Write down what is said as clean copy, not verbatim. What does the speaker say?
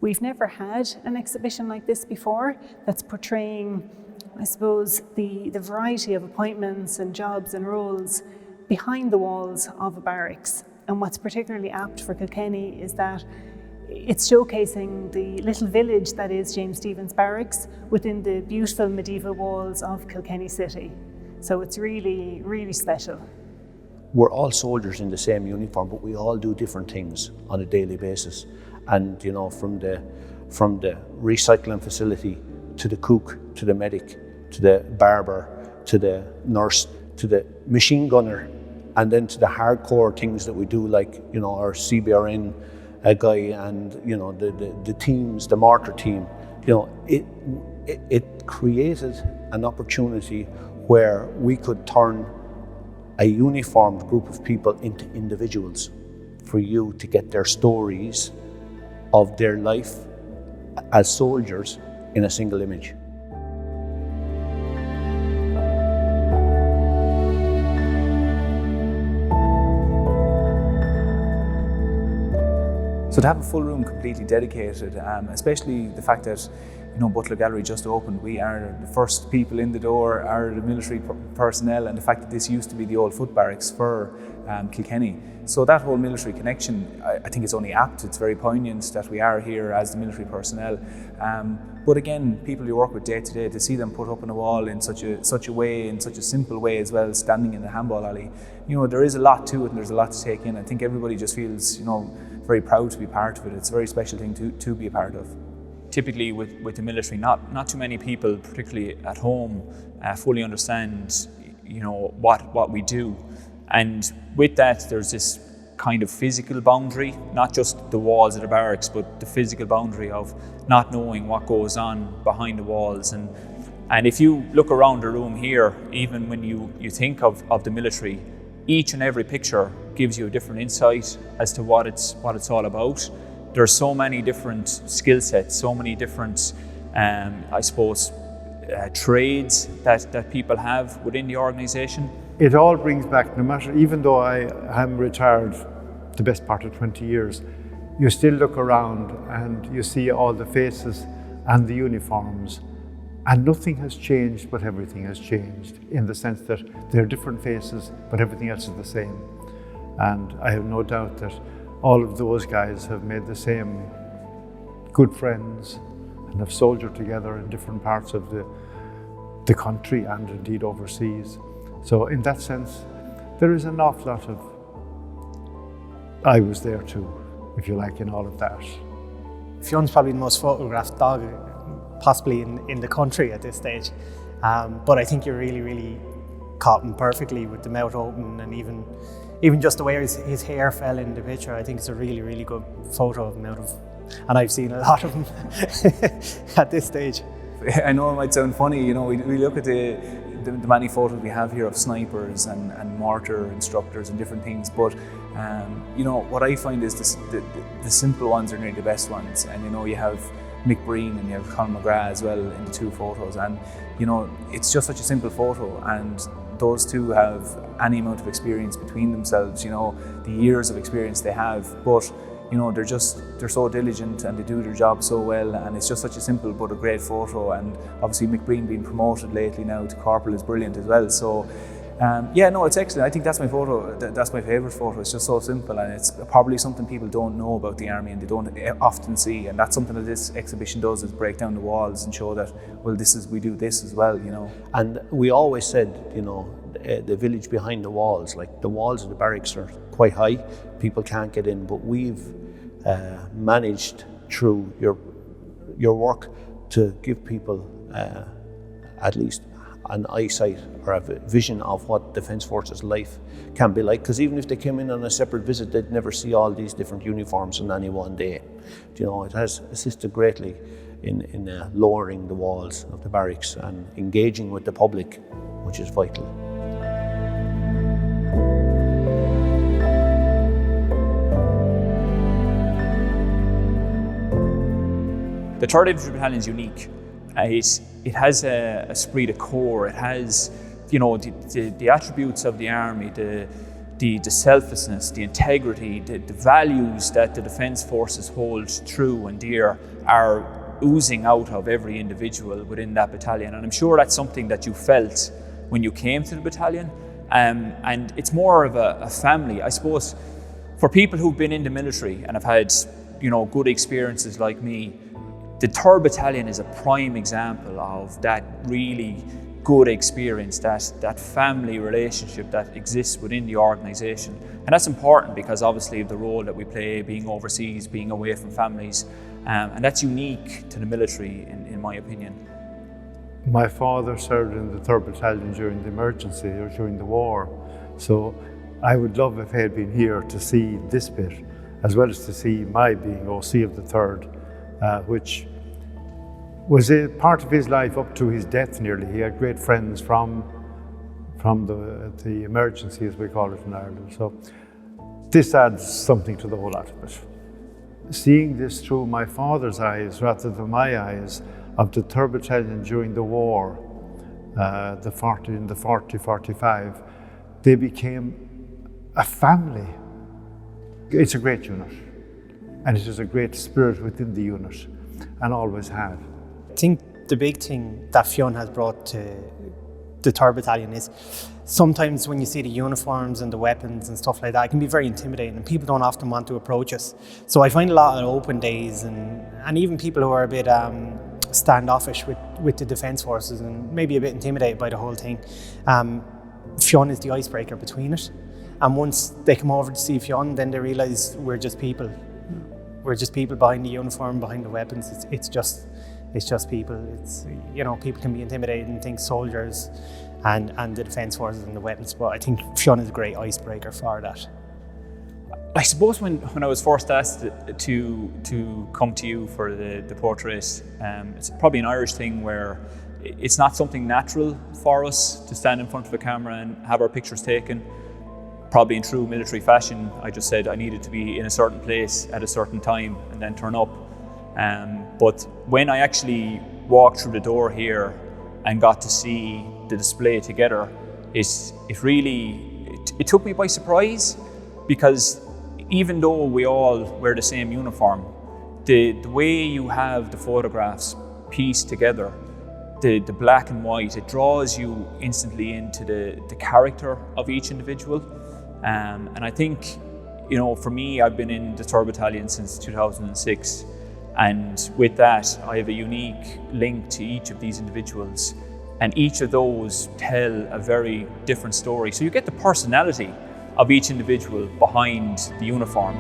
We've never had an exhibition like this before that's portraying, I suppose, the variety of appointments and jobs and roles behind the walls of a barracks. And what's particularly apt for Kilkenny is that it's showcasing the little village that is James Stephens Barracks within the beautiful medieval walls of Kilkenny City. So it's really, really special. We're all soldiers in the same uniform, but we all do different things on a daily basis. And you know, from the recycling facility to the cook, to the medic, to the barber, to the nurse, to the machine gunner, and then to the hardcore things that we do, like, you know, our CBRN guy, and you know, the teams, the mortar team. You know, it created an opportunity where we could turn a uniformed group of people into individuals, for you to get their stories of their life as soldiers in a single image. So to have a full room completely dedicated, especially the fact that, you know, Butler Gallery just opened, we are the first people in the door, are the military personnel, and the fact that this used to be the old foot barracks for Kilkenny. So that whole military connection, I think it's only apt, it's very poignant that we are here as the military personnel. But again, people you work with day to day, to see them put up on a wall in such a way, in such a simple way as well, standing in the handball alley, you know, there is a lot to it and there's a lot to take in. I think everybody just feels, you know, very proud to be part of it. It's a very special thing to be a part of. Typically with the military, not too many people, particularly at home, fully understand, you know, what we do. And with that, there's this kind of physical boundary, not just the walls of the barracks, but the physical boundary of not knowing what goes on behind the walls. And if you look around the room here, even when you think of the military, each and every picture gives you a different insight as to what it's all about. There's so many different skill sets, so many different, I suppose, trades that people have within the organisation. It all brings back, no matter, even though I am retired the best part of 20 years, you still look around and you see all the faces and the uniforms, and nothing has changed, but everything has changed, in the sense that they're different faces, but everything else is the same. And I have no doubt that all of those guys have made the same good friends and have soldiered together in different parts of the country and indeed overseas. So in that sense, there is an awful lot of I was there too, if you like, in all of that. Fionn's probably the most photographed dog possibly in the country at this stage. But I think you're really, really caught him perfectly with the mouth open, and even just the way his hair fell in the picture. I think it's a really, really good photo of him and I've seen a lot of them at this stage. I know it might sound funny, you know, we look at the many photos we have here of snipers and mortar instructors and different things, but you know, what I find is the simple ones are nearly the best ones. And you know, you have Mick Breen and you have Colin McGrath as well in the two photos, and you know, it's just such a simple photo, and those two have any amount of experience between themselves, you know, the years of experience they have, but you know, they're so diligent and they do their job so well, and it's just such a simple but a great photo. And obviously Mick Breen being promoted lately now to corporal is brilliant as well. So yeah, no, it's excellent. I think that's my photo. That's my favourite photo. It's just so simple, and it's probably something people don't know about the army and they don't often see. And that's something that this exhibition does, is break down the walls and show that, well, we do this as well, you know. And we always said, you know, the village behind the walls, like the walls of the barracks are quite high, people can't get in, but we've managed through your work to give people at least an eyesight or a vision of what Defence Forces life can be like, because even if they came in on a separate visit, they'd never see all these different uniforms on any one day. You know, it has assisted greatly in lowering the walls of the barracks and engaging with the public, which is vital. The 3rd Infantry Battalion is unique. It has a esprit de corps. It has, you know, the attributes of the army, the the selflessness, the integrity, the values that the Defence Forces hold true and dear are oozing out of every individual within that battalion. And I'm sure that's something that you felt when you came to the battalion. And it's more of a family, I suppose. For people who've been in the military and have had, good experiences like me, the 3rd Battalion is a prime example of that really good experience, that family relationship that exists within the organisation. And that's important because obviously of the role that we play, being overseas, being away from families, and that's unique to the military in my opinion. My father served in the 3rd Battalion during the emergency or during the war, so I would love if he had been here to see this bit, as well as to see my being OC of the 3rd, which was a part of his life up to his death nearly. He had great friends from the emergency, as we call it in Ireland. So this adds something to the whole lot of it. Seeing this through my father's eyes rather than my eyes of the 3rd Battalion during the war, the 40-45, they became a family. It's a great unit, and it is a great spirit within the unit, and always have. I think the big thing that Fionn has brought to the 3rd Battalion is sometimes when you see the uniforms and the weapons and stuff like that, it can be very intimidating and people don't often want to approach us. So I find a lot of open days and even people who are a bit standoffish with the Defence Forces and maybe a bit intimidated by the whole thing, Fionn is the icebreaker between it. And once they come over to see Fionn, then they realise we're just people. We're just people behind the uniform, behind the weapons. It's just people. It's, people can be intimidated and think soldiers and the Defence Forces and the weapons, but I think Fionn is a great icebreaker for that. I suppose when I was first asked to come to you for the portrait, it's probably an Irish thing where it's not something natural for us to stand in front of a camera and have our pictures taken. Probably in true military fashion, I just said I needed to be in a certain place at a certain time and then turn up. But when I actually walked through the door here and got to see the display together, it took me by surprise, because even though we all wear the same uniform, the way you have the photographs pieced together, the black and white, it draws you instantly into the character of each individual. And I think, for me, I've been in the 3rd Battalion since 2006. And with that, I have a unique link to each of these individuals. And each of those tell a very different story. So you get the personality of each individual behind the uniform.